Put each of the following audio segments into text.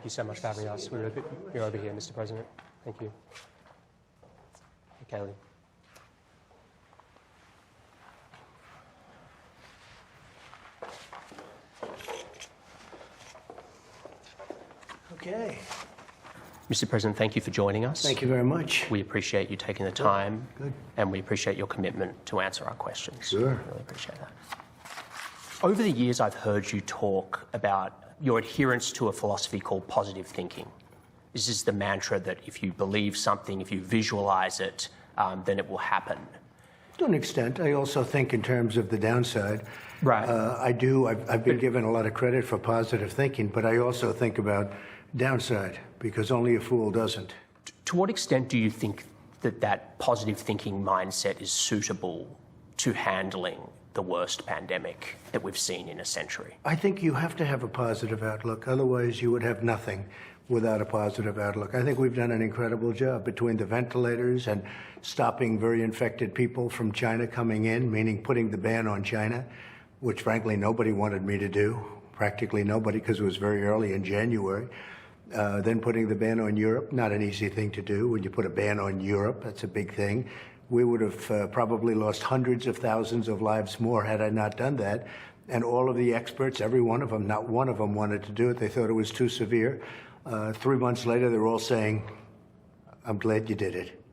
you so much for having us. You're over here, Mr. President. Thank you. Kaylee. Okay. Mr. President, thank you for joining us. Thank you very much. We appreciate you taking the time. Good. And we appreciate your commitment to answer our questions. Sure. Really appreciate that. Over the years, I've heard you talk about your adherence to a philosophy called positive thinking. This is the mantra that if you believe something, if you visualize it, then it will happen. To an extent, I also think in terms of the downside. Right. I do. I've been given a lot of credit for positive thinking, but I also think about downside, because only a fool doesn't. To what extent do you think that that positive thinking mindset is suitable to handling the worst pandemic that we've seen in a century? I think you have to have a positive outlook. Otherwise, you would have nothing without a positive outlook. I think we've done an incredible job between the ventilators and stopping very infected people from China coming in, meaning putting the ban on China, which frankly nobody wanted me to do, practically nobody, because it was very early in January. Then putting the ban on Europe, not an easy thing to do. When you put a ban on Europe, that's a big thing. We would have probably lost hundreds of thousands of lives more had I not done that. And all of the experts, every one of them, not one of them wanted to do it. They thought it was too severe. 3 months later, they're all saying, I'm glad you did it.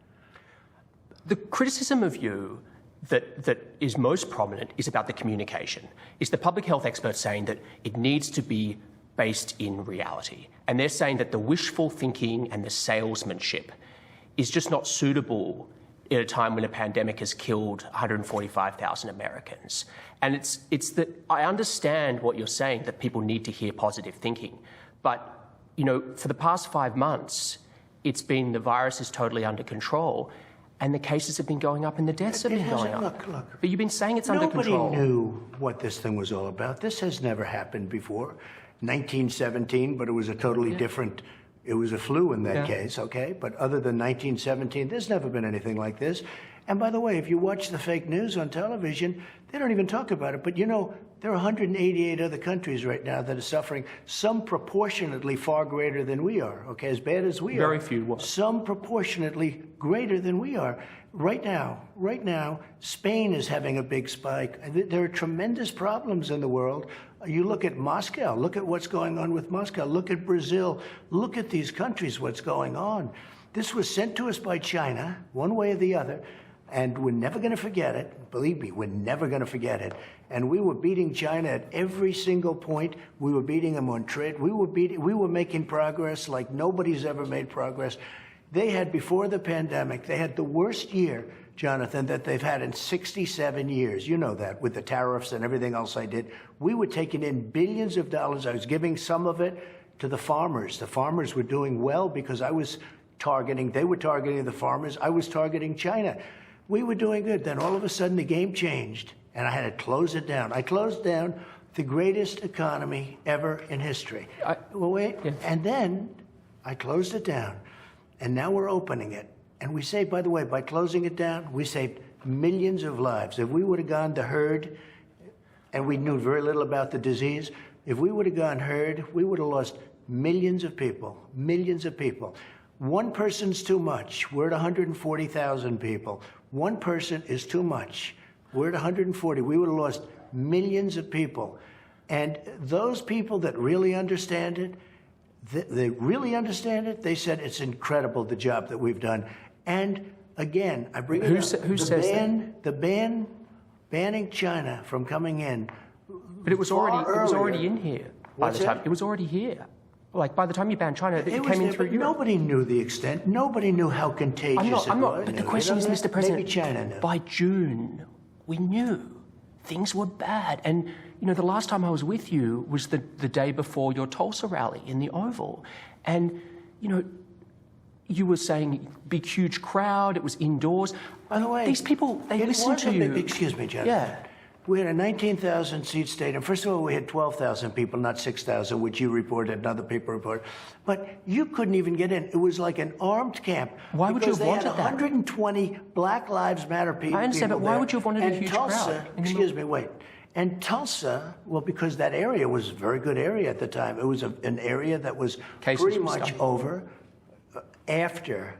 The criticism of you that is most prominent is about the communication. It's the public health experts saying that it needs to be based in reality. And they're saying that the wishful thinking and the salesmanship is just not suitable at a time when a pandemic has killed 145,000 Americans. And it's that I understand what you're saying, that people need to hear positive thinking. But, you know, for the past 5 months, it's been the virus is totally under control and the cases have been going up and the deaths have been going up. Look. But you've been saying it's under control. Nobody knew what this thing was all about. This has never happened before. 1917, but it was a totally different, it was a flu in that case, okay? But other than 1917, there's never been anything like this. And by the way, if you watch the fake news on television, they don't even talk about it. But you know, there are 188 other countries right now that are suffering, some proportionately far greater than we are, okay? As bad as we are. Very few. Some proportionately greater than we are. Right now, Spain is having a big spike. There are tremendous problems in the world. You look at Moscow, look at what's going on with Moscow. Look at Brazil. Look at these countries, what's going on. This was sent to us by China, one way or the other, and we're never going to forget it. Believe me, we're never going to forget it. And we were beating China at every single point. We were beating them on trade. We were making progress like nobody's ever made progress. They had, before the pandemic, they had the worst year, Jonathan, that they've had in 67 years. You know that, with the tariffs and everything else I did. We were taking in billions of dollars. I was giving some of it to the farmers. The farmers were doing well because I was targeting, they were targeting the farmers. I was targeting China. We were doing good. Then all of a sudden the game changed and I had to close it down. I closed down the greatest economy ever in history. And then I closed it down. And now we're opening it. And we say, by the way, by closing it down, we saved millions of lives. If we would have gone to herd, and we knew very little about the disease, if we would have gone herd, we would have lost millions of people, millions of people. One person's too much. We're at 140,000 people. One person is too much. We're at 140. We would have lost millions of people. And those people that really understand it, they really understand it. They said it's incredible, the job that we've done. And again, I bring it up. Who says that? The banning China from coming in. But it was already in here by the time. It was already here. Like by the time you banned China, it came in through Europe. Nobody knew the extent. Nobody knew how contagious it was. But the question is, Mr. President, maybe China knew. By June, we knew things were bad. And you know, the last time I was with you was the day before your Tulsa rally in the Oval. And, you know, you were saying big, huge crowd, it was indoors. By the way, these people, they listen to you. Excuse me, Jonathan. Yeah. We had a 19,000-seat stadium. First of all, we had 12,000 people, not 6,000, which you reported and other people reported. But you couldn't even get in. It was like an armed camp. Why would you have wanted that? Because they had 120 Black Lives Matter people. I understand, but why would you have wanted a huge crowd? Excuse me, wait. And Tulsa, well, because that area was a very good area at the time. It was an area that was pretty much over. After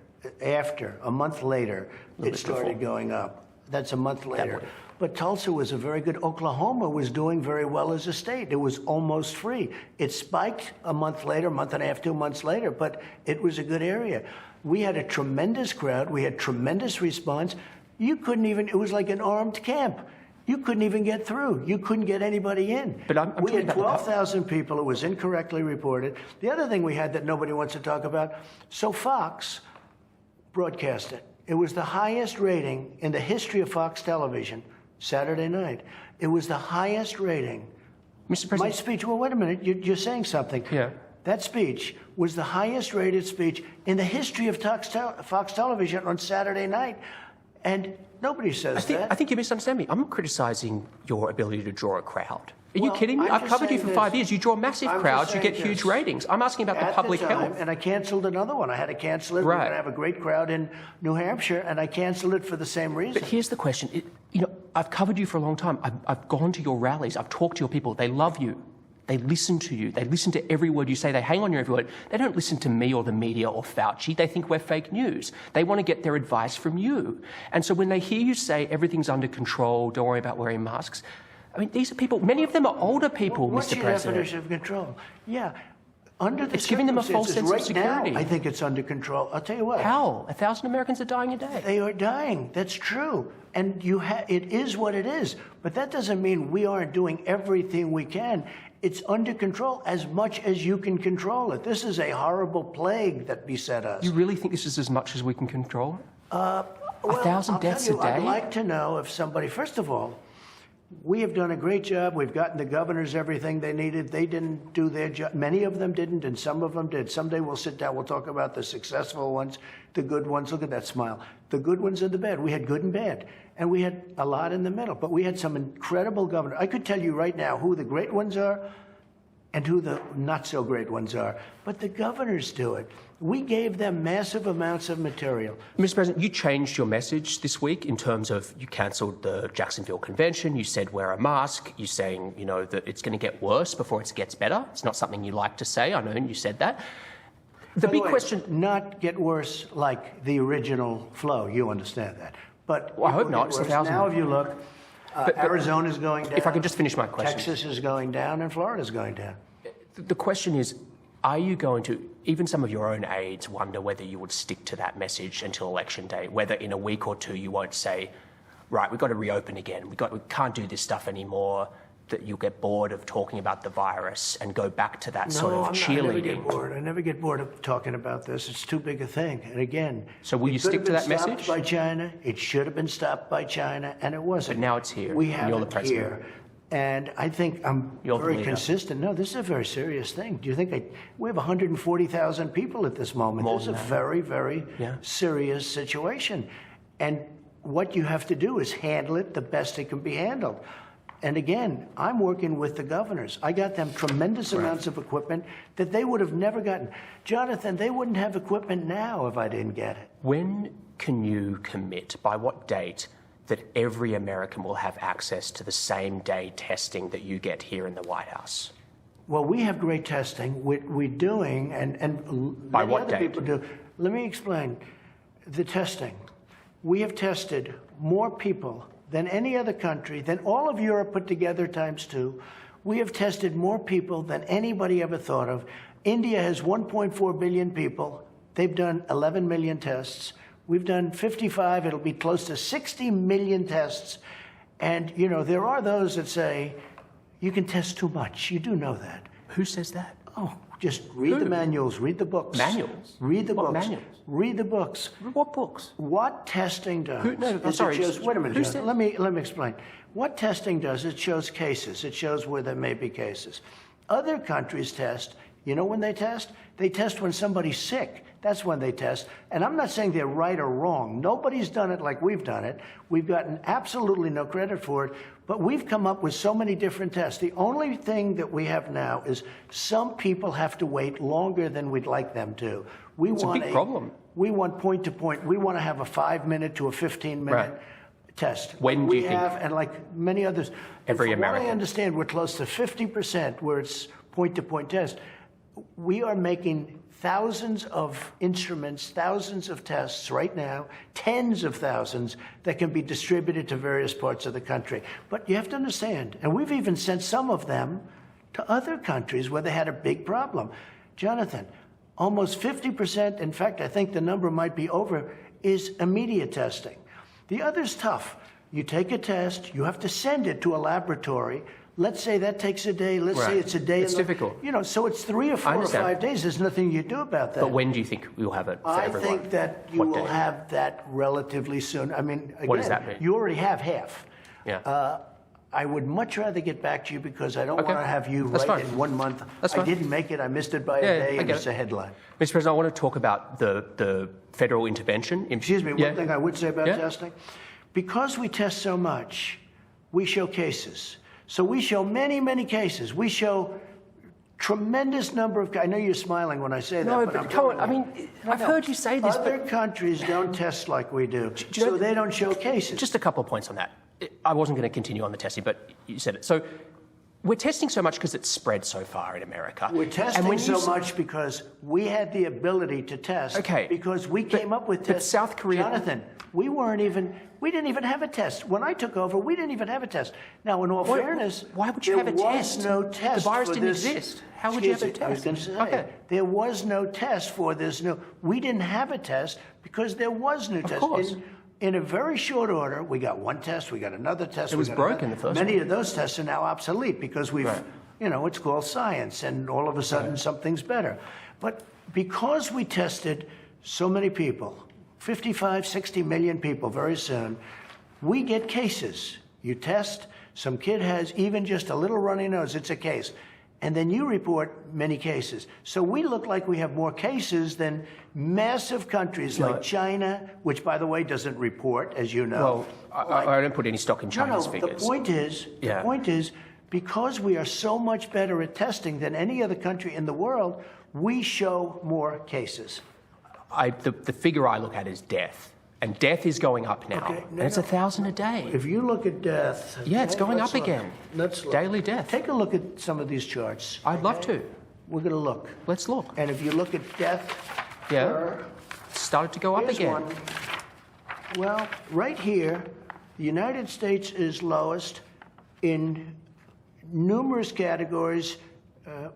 a month later, it started going up. That's a month later. But Tulsa was a very good. Oklahoma was doing very well as a state. It was almost free. It spiked a month later, month and a half, 2 months later, but it was a good area. We had a tremendous crowd. We had tremendous response. You couldn't even, it was like an armed camp. You couldn't even get through. You couldn't get anybody in. But we had 12,000 people. It was incorrectly reported. The other thing we had that nobody wants to talk about, so Fox broadcast it. It was the highest rating in the history of Fox television, Saturday night. It was the highest rating. Mr. President. My speech, well, wait a minute, you're saying something. Yeah. That speech was the highest rated speech in the history of Fox television on Saturday night. And nobody says that. I think you misunderstand me. I'm not criticizing your ability to draw a crowd. Are you kidding me? I've covered you for 5 years. You draw massive crowds. You get huge ratings. I'm asking about the public health. And I canceled another one. I had to cancel it. Right. We're going to have a great crowd in New Hampshire, and I canceled it for the same reason. But here's the question. I've covered you for a long time. I've gone to your rallies. I've talked to your people. They love you. They listen to you. They listen to every word you say. They hang on your every word. They don't listen to me or the media or Fauci. They think we're fake news. They want to get their advice from you. And so when they hear you say everything's under control, don't worry about wearing masks, I mean, these are people, many of them are older people, What's Mr. your President. definition of control? Yeah. Under the It's giving them a false sense of security. Now, I think it's under control. I'll tell you what. How? 1,000 Americans are dying a day. They are dying. That's true. And it is what it is. But that doesn't mean we aren't doing everything we can. It's under control as much as you can control it. This is a horrible plague that beset us. You really think this is as much as we can control? Well, 1,000 deaths a day? I'd like to know if somebody, first of all, we have done a great job. We've gotten the governors everything they needed. They didn't do their job. Many of them didn't, and some of them did. Someday we'll sit down. We'll talk about the successful ones, the good ones. Look at that smile. The good ones and the bad. We had good and bad, and we had a lot in the middle. But we had some incredible governors. I could tell you right now who the great ones are and who the not-so-great ones are. But the governors do it. We gave them massive amounts of material. Mr. President, you changed your message this week in terms of you cancelled the Jacksonville Convention. You said wear a mask. You're saying, that it's going to get worse before it gets better. It's not something you like to say. I know you said that. The big question... Not get worse like the original flow. You understand that. But well, I hope not. It's 1,000. Now, if you look, Arizona's going down. If I could just finish my question. Texas is going down, and Florida's going down. The question is, are you going to, even some of your own aides wonder whether you would stick to that message until Election Day, whether in a week or two you won't say, right, we've got to reopen again, we can't do this stuff anymore, that you'll get bored of talking about the virus and go back to that sort of cheerleading? I never get bored of talking about this. It's too big a thing. And again, so will you stick to that message? By China. It should have been stopped by China, and it wasn't. But now it's here. We have you're the it president. Here. And I think I'm very consistent. No, this is a very serious thing. Do you think we have 140,000 people at this moment? This is a very, very serious situation. And what you have to do is handle it the best it can be handled. And again, I'm working with the governors. I got them tremendous amounts of equipment that they would have never gotten. Jonathan, they wouldn't have equipment now if I didn't get it. When can you commit, by what date, that every American will have access to the same day testing that you get here in the White House? Well, we have great testing. We're doing, and by many what other date? people do. Let me explain the testing. We have tested more people than any other country, than all of Europe put together ×2. We have tested more people than anybody ever thought of. India has 1.4 billion people. They've done 11 million tests. We've done 55. It'll be close to 60 million tests. And, there are those that say, you can test too much. You do know that. Who says that? Oh, just read the manuals, read the books. Manuals? Read the What books. manuals? Read the books. What books? What testing does sorry. it shows, wait a minute, Who let me explain. What testing does, it shows cases. It shows where there may be cases. Other countries test. You know when they test? They test when somebody's sick. That's when they test. And I'm not saying they're right or wrong. Nobody's done it like we've done it. We've gotten absolutely no credit for it. But we've come up with so many different tests. The only thing that we have now is some people have to wait longer than we'd like them to. It's a big problem. We want point to point. We want to have a 5-minute to a 15-minute. Right. test. When do you think? And like many others. Every From what American. I understand, we're close to 50% where it's point-to-point test. We are making thousands of instruments, thousands of tests right now, tens of thousands that can be distributed to various parts of the country. But you have to understand, and we've even sent some of them to other countries where they had a big problem. Jonathan, almost 50%, in fact, I think the number might be over, is immediate testing. The other's tough. You take a test, you have to send it to a laboratory. Let's say that takes a day. Let's say it's a day. It's difficult. You know, so it's 3 or 4 or 5 days. There's nothing you do about that. But when do you think we'll have it for everyone? I think that you will have that relatively soon. I mean, again, what does that mean? You already have half. Yeah. I would much rather get back to you because I don't want to have you in 1 month. That's I didn't make it. I missed it by a day, and it's a headline. Mr. President, I want to talk about the federal intervention. Excuse me, one thing I would say about testing. Because we test so much, we show cases. So we show many, many cases. We show tremendous number of. I know you're smiling when I say that. No, but come on. I mean, I've heard you say this. Other countries don't test like we do, so they don't show cases. Just a couple of points on that. I wasn't going to continue on the testing, but you said it. So we're testing so much because it's spread so far in America. We're testing so much because we had the ability to test. Okay. Because we came up with tests. But South Korea. Jonathan, we didn't even have a test. When I took over, we didn't even have a test. Now, in all fairness, why would you have a test? There was no test. The virus for didn't this. exist. How would you have a test? I was going to say, there was no test for this new. We didn't have a test because there was no test. Of course. In a very short order, we got one test, we got another test. It was broken the first one. Many of those tests are now obsolete because we've, you know, it's called science, and all of a sudden something's better. But because we tested so many people, 55, 60 million people very soon, we get cases. You test, some kid has even just a little runny nose, it's a case. And then you report many cases. So we look like we have more cases than massive countries like China, which, by the way, doesn't report, as you know. Well, I don't put any stock in China's figures. The point is, because we are so much better at testing than any other country in the world, we show more cases. The figure I look at is death. And death is going up now. And it's 1,000 a day. If you look at death... Yeah, it's going up again. Let's look. Daily death. Take a look at some of these charts. I'd love to. We're going to look. Let's look. And if you look at death... It's started to go up again. One. Well, right here, the United States is lowest. In numerous categories,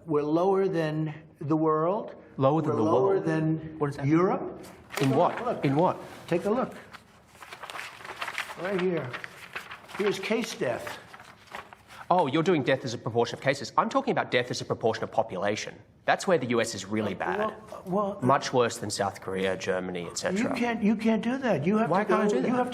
we're lower than the world. Lower than the world? Lower than what is that? Europe. In what? Look. In what? Take a look. Right here. Here's case death. Oh, you're doing death as a proportion of cases. I'm talking about death as a proportion of population. That's where the US is really bad. Much worse than South Korea, Germany, etc. You can't do that. You have Why can't I do that? You have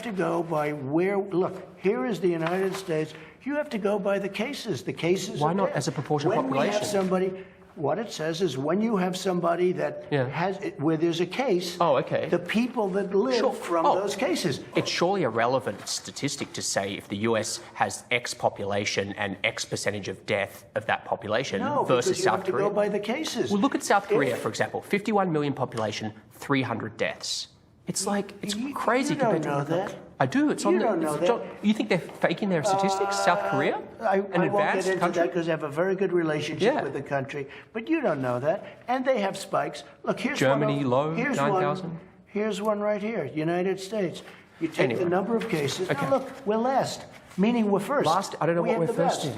to go by where. Look, here is the United States. You have to go by the cases. The cases. Why not as a proportion of population? When we have somebody. What it says is when you have somebody that has where there's a case. Oh, okay. The people that live from those cases. It's surely a relevant statistic to say if the US has X population and X percentage of death of that population versus South Korea. No, because you have to go by the cases. Well, look at South Korea, for example. 51 million population, 300 deaths. It's like, it's crazy compared to... You don't know that. I do. It's on you don't know that. You think they're faking their statistics? South Korea? I won't get into that because they have a very good relationship with the country. But you don't know that. And they have spikes. Look, here's Germany low, 9,000. Here's one right here, United States. You take the number of cases. Now look, we're last, meaning we're first. Last? I don't know what we're first in.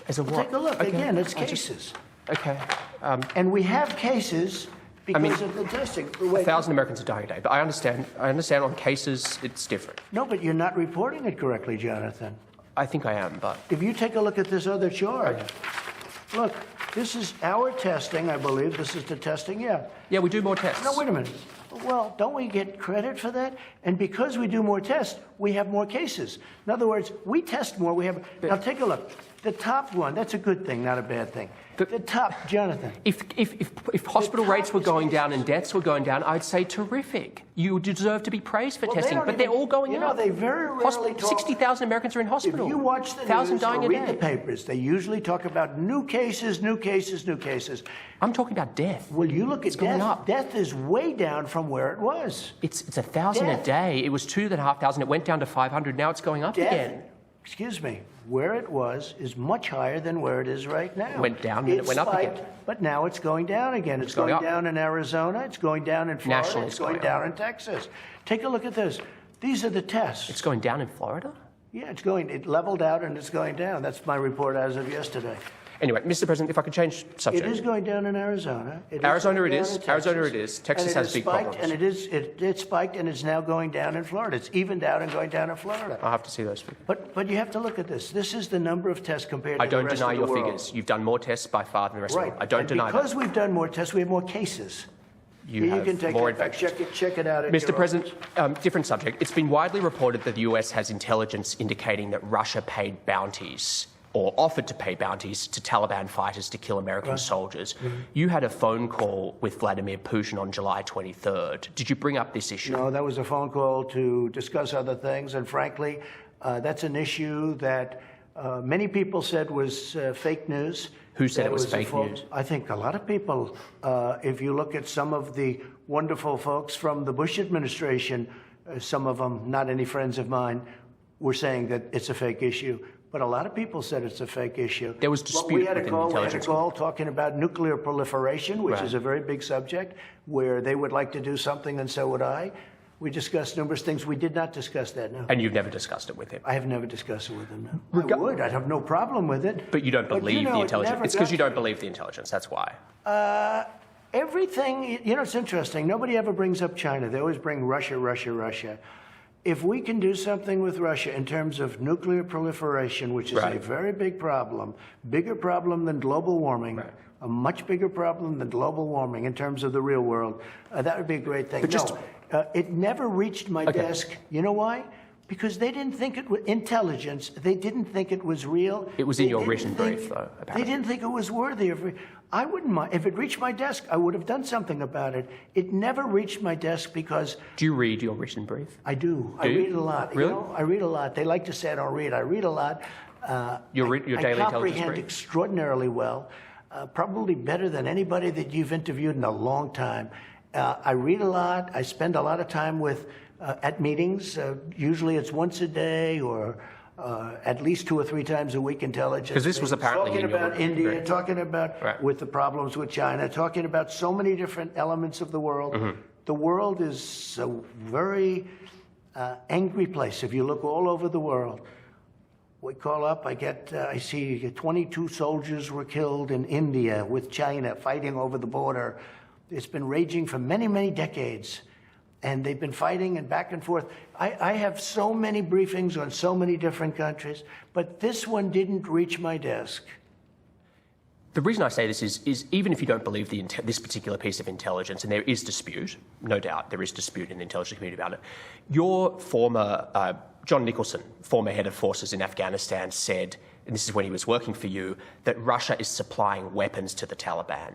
As a what? Take a look. Again, it's cases. Okay. And we have cases... Because of the testing. 1,000 Americans are dying a day. But I understand on cases, it's different. No, but you're not reporting it correctly, Jonathan. I think I am, but... If you take a look at this other chart, look, this is our testing, I believe. This is the testing, Yeah, we do more tests. No, wait a minute. Well, don't we get credit for that? And because we do more tests, we have more cases. In other words, we test more, we have... Now, take a look. The top one, that's a good thing, not a bad thing. The top, Jonathan. If hospital rates were going down and deaths were going down, I'd say terrific. You deserve to be praised for testing, but they're all going up. They very rarely talk. 60,000 Americans are in hospital. If you watch the 1,000 news dying or a read day. the papers, they usually talk about new cases, new cases, new cases. I'm talking about death. Well, you look at It's going death. up. Death is way down from where it was. It's 1,000 a day. It was 2,500. It went down to 500. Now it's going up again. Excuse me, where it was is much higher than where it is right now. It went down and it went up again. But now it's going down again. It's going down in Arizona. It's going down in Florida. Nationally, it's going down in Texas. Take a look at this. These are the tests. It's going down in Florida? Yeah, it leveled out and it's going down. That's my report as of yesterday. Anyway, Mr. President, if I could change subject. It is going down in Arizona. Arizona it is. Texas has big problems. And it spiked and it's now going down in Florida. It's evened out and going down in Florida. I'll have to see those figures. But you have to look at this. This is the number of tests compared to the rest of the world. I don't deny your figures. You've done more tests by far than the rest of the world. I don't deny that. Because we've done more tests, we have more cases. You can take more it back. Check it out. Mr. President, different subject. It's been widely reported that the US has intelligence indicating that Russia paid bounties or offered to pay bounties to Taliban fighters to kill American soldiers. Mm-hmm. You had a phone call with Vladimir Putin on July 23rd. Did you bring up this issue? No, that was a phone call to discuss other things. And frankly, that's an issue that many people said was fake news. Who said it was fake news? I think a lot of people. If you look at some of the wonderful folks from the Bush administration, some of them, not any friends of mine, were saying that it's a fake issue. But a lot of people said it's a fake issue. There was dispute within the intelligence. We had a call talking about nuclear proliferation, which is a very big subject, where they would like to do something and so would I. We discussed numerous things. We did not discuss that, no. And you've never discussed it with him? I have never discussed it with him, no. I would. I'd have no problem with it. But you don't believe the intelligence? It's because you don't believe the intelligence, that's why. Everything, it's interesting. Nobody ever brings up China. They always bring Russia, Russia, Russia. If we can do something with Russia in terms of nuclear proliferation, which is a very big problem, bigger problem than global warming, a much bigger problem than global warming in terms of the real world, that would be a great thing. But it never reached my desk. You know why? Because they didn't think it was intelligence. They didn't think it was real. It was in your written brief, though, apparently. They didn't think it was worthy of... I wouldn't mind. If it reached my desk, I would have done something about it. It never reached my desk because... Do you read your written brief? I do. I read a lot. Really? I read a lot. They like to say I don't read. I read a lot. Your daily intelligence brief? I comprehend extraordinarily well, probably better than anybody that you've interviewed in a long time. I read a lot. I spend a lot of time at meetings. Usually it's once a day or at least 2 or 3 times a week intelligence. Because this was apparently talking about India, talking about with the problems with China, talking about so many different elements of the world. Mm-hmm. The world is a very angry place. If you look all over the world, we call up, I see 22 soldiers were killed in India with China fighting over the border. It's been raging for many, many decades. And they've been fighting and back and forth. I have so many briefings on so many different countries, but this one didn't reach my desk. The reason I say this is even if you don't believe this particular piece of intelligence, and there is dispute, no doubt there is dispute in the intelligence community about it, your former, John Nicholson, former head of forces in Afghanistan, said, and this is when he was working for you, that Russia is supplying weapons to the Taliban.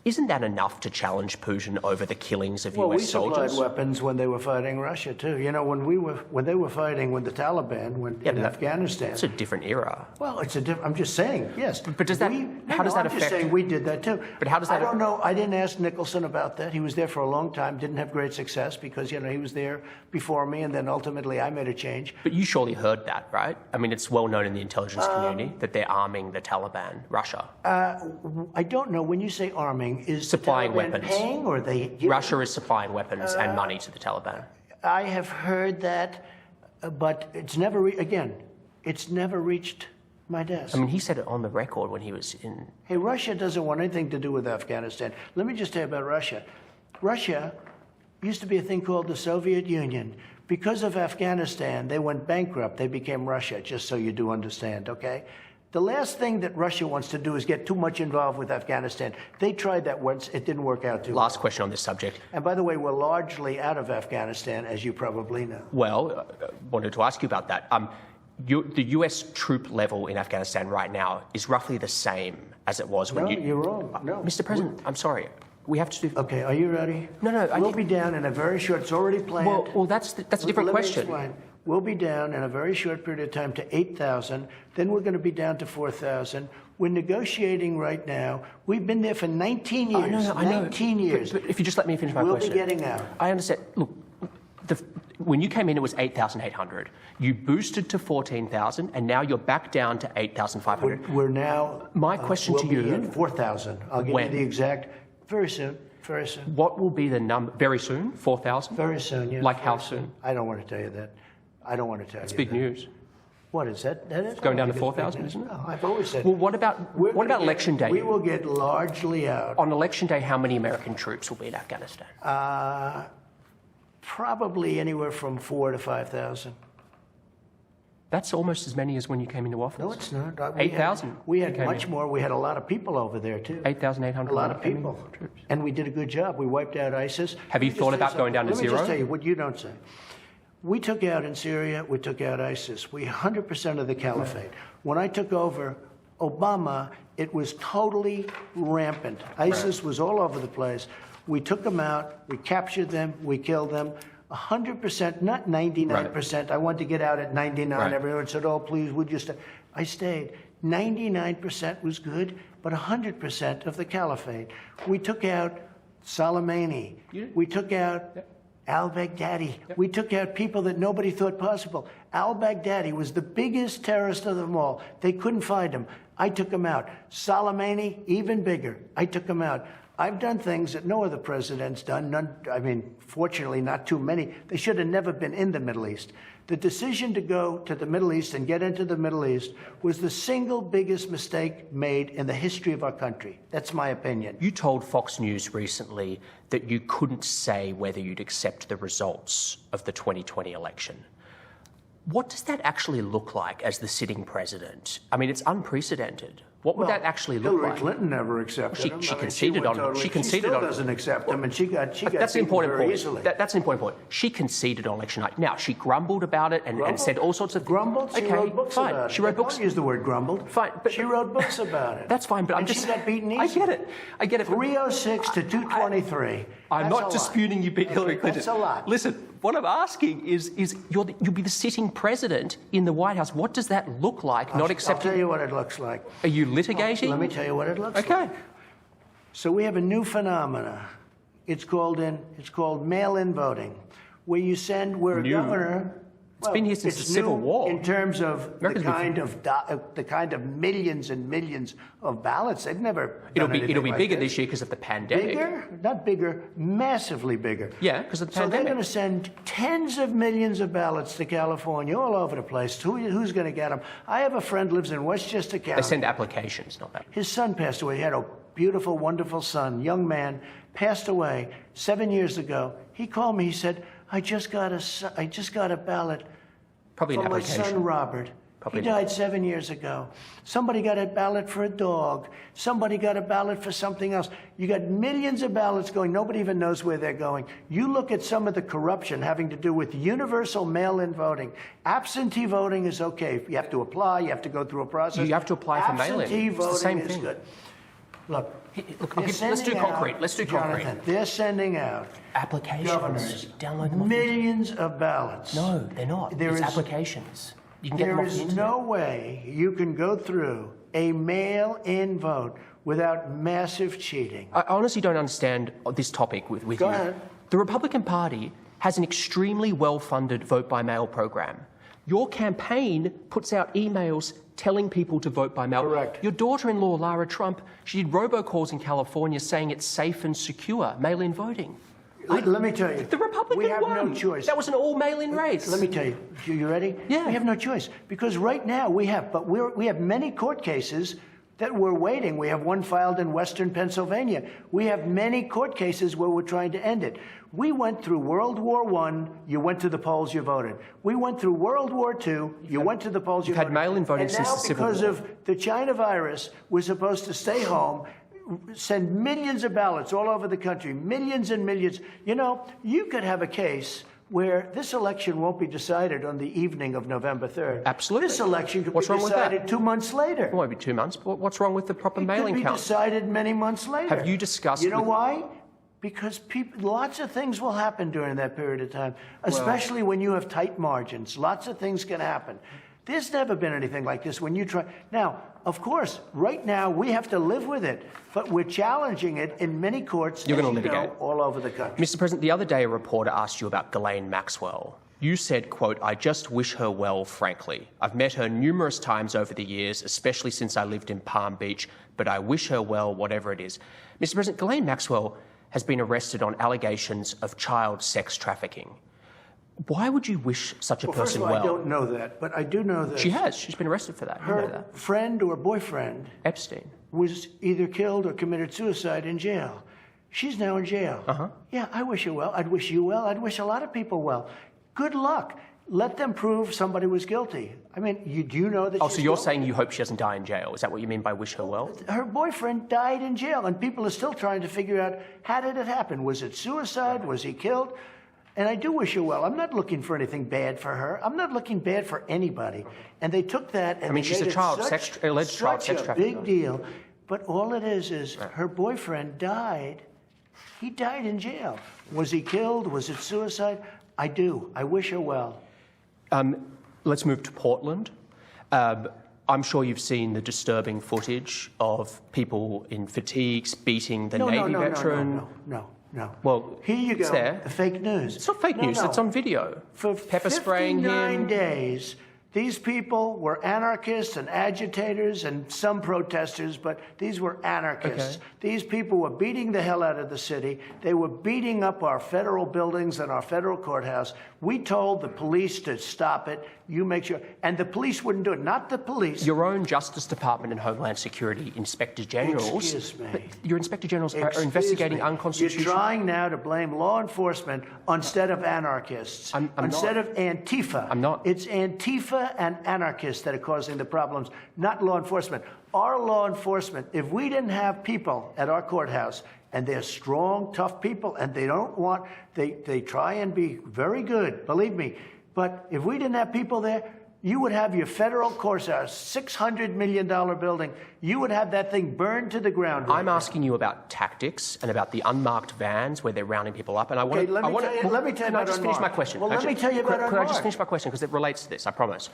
Isn't that enough to challenge Putin over the killings of US soldiers? Well, we supplied weapons when they were fighting Russia, too. When they were fighting with the Taliban in Afghanistan. It's a different era. Well, I'm just saying, yes. But does that, how does that affect? I'm just saying we did that, too. But how does that? I don't know. I didn't ask Nicholson about that. He was there for a long time, didn't have great success because, he was there before me, and then ultimately I made a change. But you surely heard that, right? I mean, it's well known in the intelligence community that they're arming the Taliban, Russia. I don't know. When you say arming, is supplying the Taliban weapons. Paying, or they? Russia is supplying weapons and money to the Taliban. I have heard that, but it's never reached my desk. I mean, he said it on the record when he was in... Hey, Russia doesn't want anything to do with Afghanistan. Let me just tell you about Russia. Russia used to be a thing called the Soviet Union. Because of Afghanistan, they went bankrupt. They became Russia, just so you do understand, okay? The last thing that Russia wants to do is get too much involved with Afghanistan. They tried that once. It didn't work out too well. Last question on this subject. And by the way, we're largely out of Afghanistan, as you probably know. Well, I wanted to ask you about that. the US troop level in Afghanistan right now is roughly the same as it was when No, you're wrong. No. Mr. President, I'm sorry. We have to do... Okay, are you ready? No, We'll be down in a very short... It's already planned. Well, that's a different Let me question. explain. We'll be down in a very short period of time to 8,000. Then we're going to be down to 4,000. We're negotiating right now. We've been there for 19 years. I know. 19 years. But if you just let me finish my question. We'll be getting out. I understand. Look, when you came in, it was 8,800. You boosted to 14,000, and now you're back down to 8,500. We're now... My question to you... We'll be at 4,000. I'll give when? you the exact... Very soon. Very soon. What will be the number? Very soon? 4,000? Very soon, yes. Like how soon? I don't want to tell you that. I don't want to tell you that. It's big news. What is that? That is It's going down to 4,000, isn't it? No, I've always said... Well, what about Election Day? We will get largely out. On Election Day, how many American troops will be in Afghanistan? Probably anywhere from 4,000 to 5,000. That's almost as many as when you came into office. No, it's not. 8,000. We had much more. We had a lot of people over there, too. 8,800. A lot of people. Troops. And we did a good job. We wiped out ISIS. Have you thought about going down to zero? Let me just tell you what you don't say. We took out in Syria, we took out ISIS. We 100% of the caliphate. When I took over Obama, it was totally rampant. ISIS was all over the place. We took them out, we captured them, we killed them. 100%, not 99%. Right. I wanted to get out at 99. Right. Everyone said, oh, please, would you stay? I stayed. 99% was good, but 100% of the caliphate. We took out Soleimani. We took out al-Baghdadi. Yep. We took out people that nobody thought possible. Al-Baghdadi was the biggest terrorist of them all. They couldn't find him. I took him out. Soleimani, even bigger. I took him out. I've done things that no other president's done. None, I mean, fortunately, not too many. They should have never been in the Middle East. The decision to go to the Middle East and get into the Middle East was the single biggest mistake made in the history of our country. That's my opinion. You told Fox News recently that you couldn't say whether you'd accept the results of the 2020 election. What does that actually look like as the sitting president? I mean, it's unprecedented. What would that actually look like? Hillary Clinton never accepted him. She conceded on him. She conceded on him. She still doesn't accept him, and she got that's an important point. Easily. That's an important point. She conceded on election night. Now, she grumbled about it and said all sorts of things. Grumbled? She wrote books about it. She wrote books. Don't use the word grumbled. Fine. But she wrote books about it. That's fine, but I'm just... she got beaten easily. I get it. 306 to 223. I'm not disputing you beat Hillary Clinton. That's a lot. Listen, what I'm asking is you'll be the sitting president in the White House. What does that look like? Not accepting... I'll tell you what it looks like. Are you litigating? Let me tell you what it looks like. Okay. So we have a new phenomena. It's called mail-in voting, where you send a governor. It's been here since the Civil War. In terms of the kind of millions and millions of ballots, they've never. It'll be bigger this year because of the pandemic. Bigger, not bigger, massively bigger. Yeah, because of the pandemic. So they're going to send tens of millions of ballots to California, all over the place. Who's going to get them? I have a friend lives in Westchester County. They send applications, not that. His son passed away. He had a beautiful, wonderful son, young man, passed away 7 years ago. He called me. He said, I just got a ballot for my son Robert. He died 7 years ago. Somebody got a ballot for a dog. Somebody got a ballot for something else. You got millions of ballots going. Nobody even knows where they're going. You look at some of the corruption having to do with universal mail-in voting. Absentee voting is okay. You have to apply. You have to go through a process. You have to apply for mail-in. Absentee voting it's the same is thing. good. Look, let's do concrete. Let's do concrete. Jonathan, they're sending out applications. Governors, download them. Millions of ballots. No, they're not. It's applications. You can get them off the internet. There is no way you can go through a mail-in vote without massive cheating. I honestly don't understand this topic with you. Go ahead. The Republican Party has an extremely well-funded vote-by-mail program. Your campaign puts out emails telling people to vote by mail. Correct. Your daughter-in-law, Lara Trump, she did robocalls in California saying it's safe and secure, mail-in voting. Let me tell you. The Republican we have won. no choice. That was an all-mail-in race. Let me tell you. You ready? Yeah. We have no choice. Because right now we have many court cases that we're waiting. We have one filed in Western Pennsylvania. We have many court cases where we're trying to end it. We went through World War I, you went to the polls, you voted. We went through World War II, you went to the polls, you voted. You've had mail-in voting since the Civil War. And now because of the China virus, we're supposed to stay home, send millions of ballots all over the country, millions and millions. You know, you could have a case where this election won't be decided on the evening of November 3rd. Absolutely. This election could What's be wrong with that? decided 2 months later. It won't be 2 months, but what's wrong with the proper It mailing could be count? decided many months later. Have you discussed You know with- why? Because lots of things will happen during that period of time, especially when you have tight margins. Lots of things can happen. There's never been anything like this when you try. Now, of course, right now we have to live with it, but we're challenging it in many courts, You're as going to you know, litigate. all over the country. Mr. President, the other day a reporter asked you about Ghislaine Maxwell. You said, quote, "I just wish her well, frankly. I've met her numerous times over the years, especially since I lived in Palm Beach, but I wish her well, whatever it is." Mr. President, Ghislaine Maxwell has been arrested on allegations of child sex trafficking. Why would you wish such a Well, first person of all, well? I don't know that, but I do know that She has. She's been arrested for that. You know her that. friend or boyfriend Epstein. was either killed or committed suicide in jail. She's now in jail. Yeah, I wish her well. I'd wish you well. I'd wish a lot of people well. Good luck. Let them prove somebody was guilty. I mean, do you know that Oh, she's so you're guilty? saying you hope she doesn't die in jail? Is that what you mean by wish her well? Her boyfriend died in jail, and people are still trying to figure out, how did it happen? Was it suicide? Was he killed? And I do wish her well. I'm not looking for anything bad for her. I'm not looking bad for anybody. And they took that and I mean, they she's a made it child such alleged child sex a trafficker. big deal. But all it is her boyfriend died. He died in jail. Was he killed? Was it suicide? I do. I wish her well. Let's move to Portland. I'm sure you've seen the disturbing footage of people in fatigues beating the Navy veteran. No. Well, here you go. it's there. The fake news. It's not fake news. It's on video. For Pepper spraying 59 him. days, these people were anarchists and agitators and some protesters, but these were anarchists. Okay. These people were beating the hell out of the city. They were beating up our federal buildings and our federal courthouse. We told the police to stop it. You make sure. And the police wouldn't do it. Not the police. Your own Justice Department and Homeland Security Inspector Generals. Excuse me. But your Inspector Generals are Excuse investigating me. unconstitutional. You're trying now to blame law enforcement instead of anarchists. I'm instead not. of Antifa. I'm not. It's Antifa and anarchists that are causing the problems, not law enforcement. Our law enforcement, if we didn't have people at our courthouse, and they're strong, tough people, and they don't want, they try and be very good, believe me. But if we didn't have people there, you would have your federal courthouse, $600 million building. You would have that thing burned to the ground. I'm asking you about tactics and about the unmarked vans where they're rounding people up. And I want Okay, to. let me tell you Can I about just finish my unmarked? question? Well, let me tell you about Could I just unmarked. finish my question because it relates to this? I promise.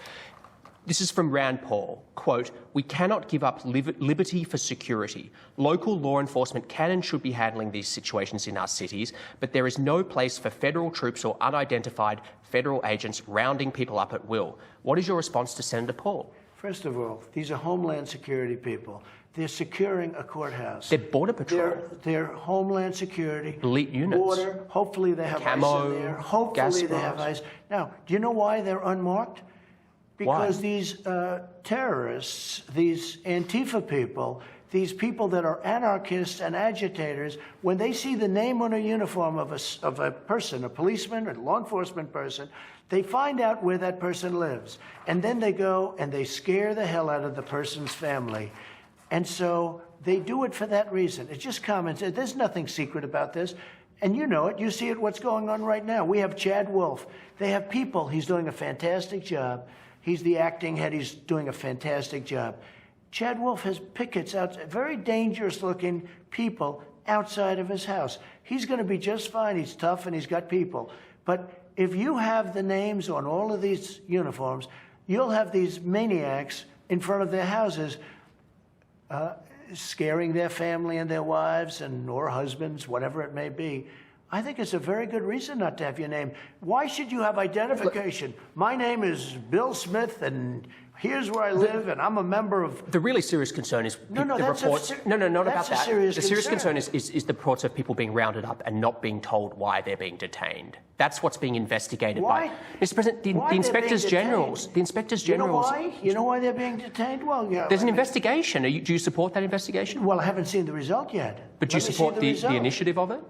This is from Rand Paul. Quote, "We cannot give up liberty for security. Local law enforcement can and should be handling these situations in our cities, but there is no place for federal troops or unidentified federal agents rounding people up at will." What is your response to Senator Paul? First of all, these are Homeland Security people. They're securing a courthouse. They're Border Patrol. They're Homeland Security. Elite units. Border. Hopefully they have Camo, ice in there. gas Hopefully they have masks. ice. Now, do you know why they're unmarked? Because Why? these terrorists, these Antifa people, these people that are anarchists and agitators, when they see the name on a uniform of a person, a policeman or a law enforcement person, they find out where that person lives. And then they go and they scare the hell out of the person's family. And so they do it for that reason. It's just common sense. There's nothing secret about this. And you know it. You see it, what's going on right now. We have Chad Wolf. They have people. He's doing a fantastic job. He's the acting head. He's doing a fantastic job. Chad Wolf has pickets out, very dangerous-looking people outside of his house. He's going to be just fine. He's tough and he's got people. But if you have the names on all of these uniforms, you'll have these maniacs in front of their houses scaring their family and their wives and or husbands, whatever it may be. I think it's a very good reason not to have your name. Why should you have identification? My name is Bill Smith, and here's where I live, and I'm a member of... The really serious concern is No, the that's reports. not About a that. serious The serious concern. concern is the reports of people being rounded up and not being told why they're being detained. That's what's being investigated Why? by Mr. President. Why The they're being inspectors generals. detained? The inspectors generals. You know why they're being detained? Well, yeah. There's an investigation. Do you support that investigation? Well, I haven't seen the result yet. But do you Let me see support the result. initiative of it?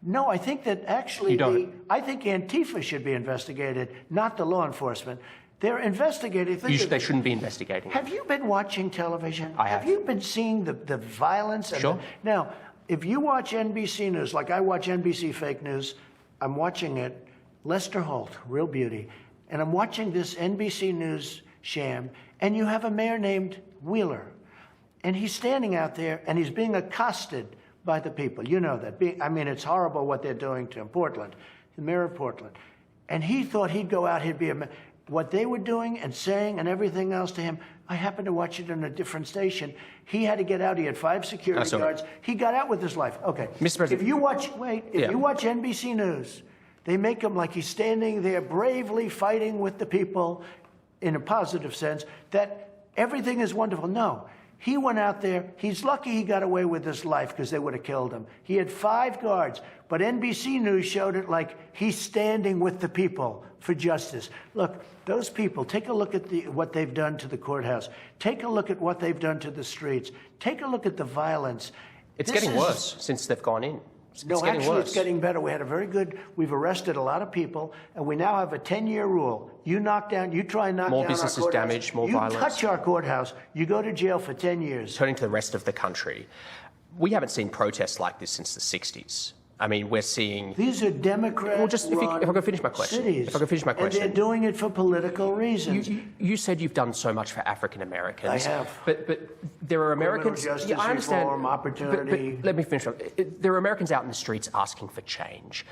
No, I think that actually You don't? I think Antifa should be investigated, not the law enforcement. They're investigating. They shouldn't be investigating. Have you been watching television? I have. Have you been seeing the violence? And Sure. Now, if you watch NBC News, like I watch NBC fake news, I'm watching it. Lester Holt, real beauty. And I'm watching this NBC News sham, and you have a mayor named Wheeler. And he's standing out there, and he's being accosted by the people. You know that. I mean, it's horrible what they're doing to him. Portland, the mayor of Portland. And he thought he'd go out, he'd be a mayor. What they were doing and saying and everything else to him, I happened to watch it on a different station. He had to get out. He had 5 security guards. He got out with his life. Okay. Mr. President. If you watch NBC News, they make him like he's standing there bravely fighting with the people in a positive sense, that everything is wonderful. No. He went out there. He's lucky he got away with his life because they would have killed him. He had 5 guards, but NBC News showed it like he's standing with the people for justice. Look, those people, take a look at what they've done to the courthouse. Take a look at what they've done to the streets. Take a look at the violence. It's getting worse since they've gone in. No, actually, it's getting better. We had we've arrested a lot of people, and we now have a 10-year rule. You try and knock down our courthouse. More businesses damaged, more violence. You touch our courthouse, you go to jail for 10 years. Turning to the rest of the country, we haven't seen protests like this since the 60s. I mean, we're seeing... These are Democrat-run if I can finish my question. cities. If I can finish my question. And they're doing it for political reasons. You said you've done so much for African Americans. I have. But there are Americans... Criminal justice I understand. reform, opportunity. But let me finish. There are Americans out in the streets asking for change.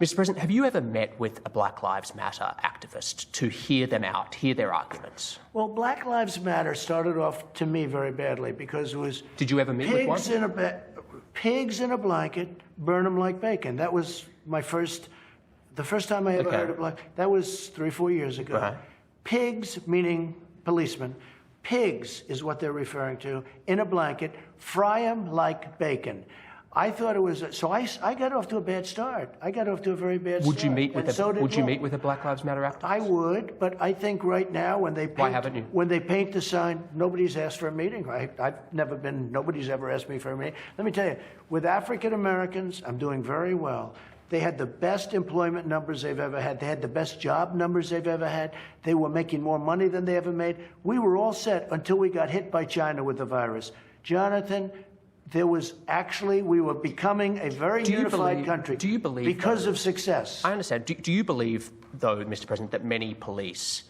Mr. President, have you ever met with a Black Lives Matter activist to hear them out, hear their arguments? Well, Black Lives Matter started off, to me, very badly because it was... Did you ever meet with one? Pigs in a blanket, burn them like bacon. That was the first time I ever heard of black. That was 3-4 years ago. Uh-huh. Pigs, meaning policemen. Pigs is what they're referring to, in a blanket, fry them like bacon. I thought it was, so I got off to a bad start. I got off to a very bad start. Would you meet with a Black Lives Matter activist? I would, but I think right now when they paint, Why haven't you? When they paint the sign, nobody's asked for a meeting, right? Nobody's ever asked me for a meeting. Let me tell you, with African Americans, I'm doing very well. They had the best employment numbers they've ever had. They had the best job numbers they've ever had. They were making more money than they ever made. We were all set until we got hit by China with the virus. Jonathan, we were becoming a very unified country. Do you believe because of success? I understand. Do you believe, though, Mr. President, that many police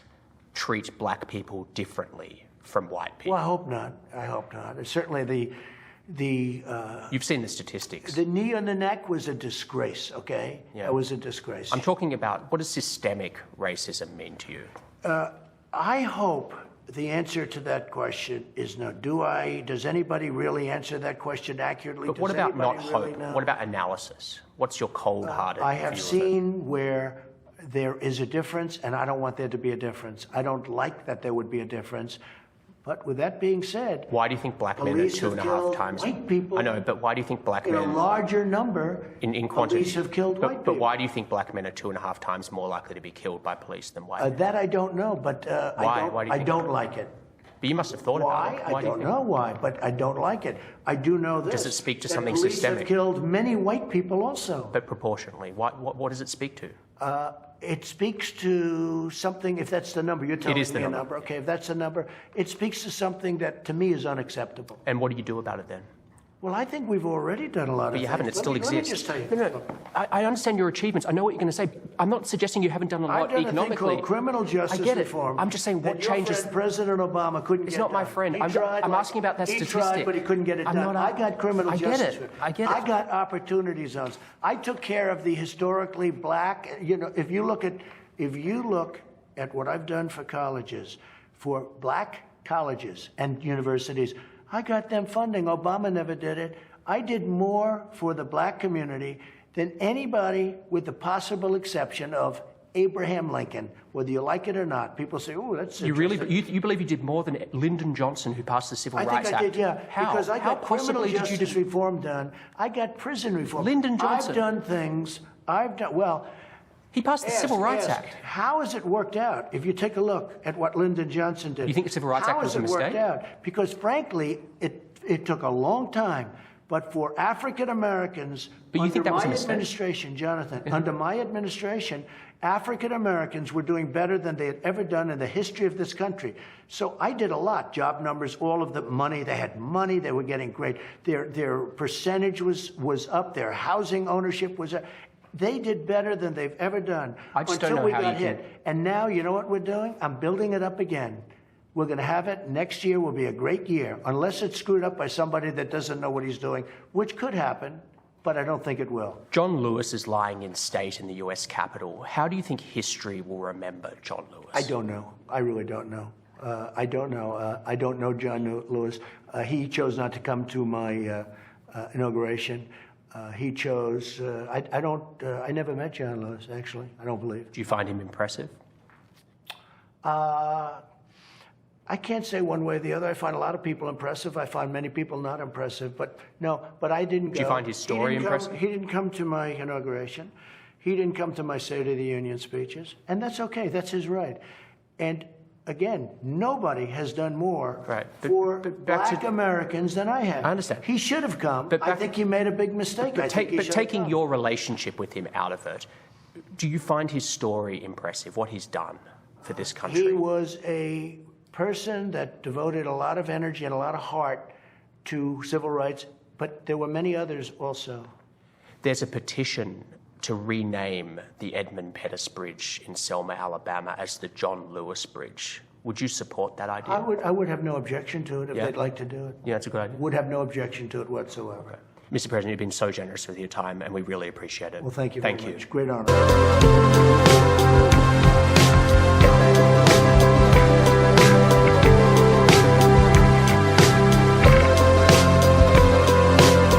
treat black people differently from white people? Well, I hope not. I hope not. Certainly You've seen the statistics. The knee on the neck was a disgrace, okay? Yeah. It was a disgrace. I'm talking about, what does systemic racism mean to you? I hope the answer to that question is no. Does anybody really answer that question accurately? But what about not hope? What about analysis? What's your cold-hearted I have view seen where there is a difference, and I don't want there to be a difference. I don't like that there would be a difference. But with that being said, why do you think black men are 2.5 times? White people. I know, but why do you think black in men a larger number in quantity police have killed white people? But why do you think black men are 2.5 times more likely to be killed by police than white men? That I don't know, but why? Why do you think I don't like it. But you must have thought about it. Why? I don't know why, but I don't like it. I do know this. Does it speak to something police systemic? Have killed many white people also. But proportionally, what does it speak to? It speaks to something, if that's the number, you're telling me a number. Okay, if that's the number, it speaks to something that to me is unacceptable. And what do you do about it then? Well, I think we've already done a lot of things. But you haven't. It still exists. Let me just tell you. No. I understand your achievements. I know what you're going to say. I'm not suggesting you haven't done a lot economically. I've done a thing called criminal justice reform. I'm just saying what changes. President Obama couldn't get It's not my friend. I'm asking about that statistic. He tried, but he couldn't get it done. I got criminal justice. I get it. I got opportunity zones. I took care of the historically black. You know, if you look at what I've done for colleges, for black colleges and universities, I got them funding. Obama never did it. I did more for the black community than anybody with the possible exception of Abraham Lincoln, whether you like it or not. People say, oh, that's interesting. You believe you did more than Lyndon Johnson, who passed the Civil Rights Act? I think I did, yeah. How? Because I got criminal did you justice reform done. I got prison reform. Lyndon Johnson. I've done things. He passed the Civil Rights Act. How has it worked out? If you take a look at what Lyndon Johnson did. You think the Civil Rights Act was a mistake? How has it worked out? Because frankly, it took a long time. But for African Americans, under my administration, Jonathan, under my administration, African Americans were doing better than they had ever done in the history of this country. So I did a lot. Job numbers, all of the money. They had money. They were getting great. Their percentage was up. Their housing ownership was up. They did better than they've ever done I just don't until know we how got you hit. And now, you know what we're doing? I'm building it up again. We're going to have it. Next year will be a great year, unless it's screwed up by somebody that doesn't know what he's doing, which could happen, but I don't think it will. John Lewis is lying in state in the US Capitol. How do you think history will remember John Lewis? I don't know. I really don't know. I don't know. I don't know John Lewis. He chose not to come to my inauguration. He chose. I never met John Lewis, actually. I don't believe. Do you find him impressive? I can't say one way or the other. I find a lot of people impressive. I find many people not impressive. But no, but I didn't go. Do you find his story impressive? He didn't come to my inauguration. He didn't come to my State of the Union speeches. And that's okay. That's his right. And again, nobody has done more for black Americans than I have. I understand. He should have come. I think he made a big mistake. But taking your relationship with him out of it, do you find his story impressive, what he's done for this country? He was a person that devoted a lot of energy and a lot of heart to civil rights, but there were many others also. There's a petition to rename the Edmund Pettus Bridge in Selma, Alabama as the John Lewis Bridge. Would you support that idea? I would have no objection to it if they'd like to do it. Yeah, that's a good idea. Would have no objection to it whatsoever. Okay. Mr. President, you've been so generous with your time, and we really appreciate it. Well, thank you very much. You. Great honor.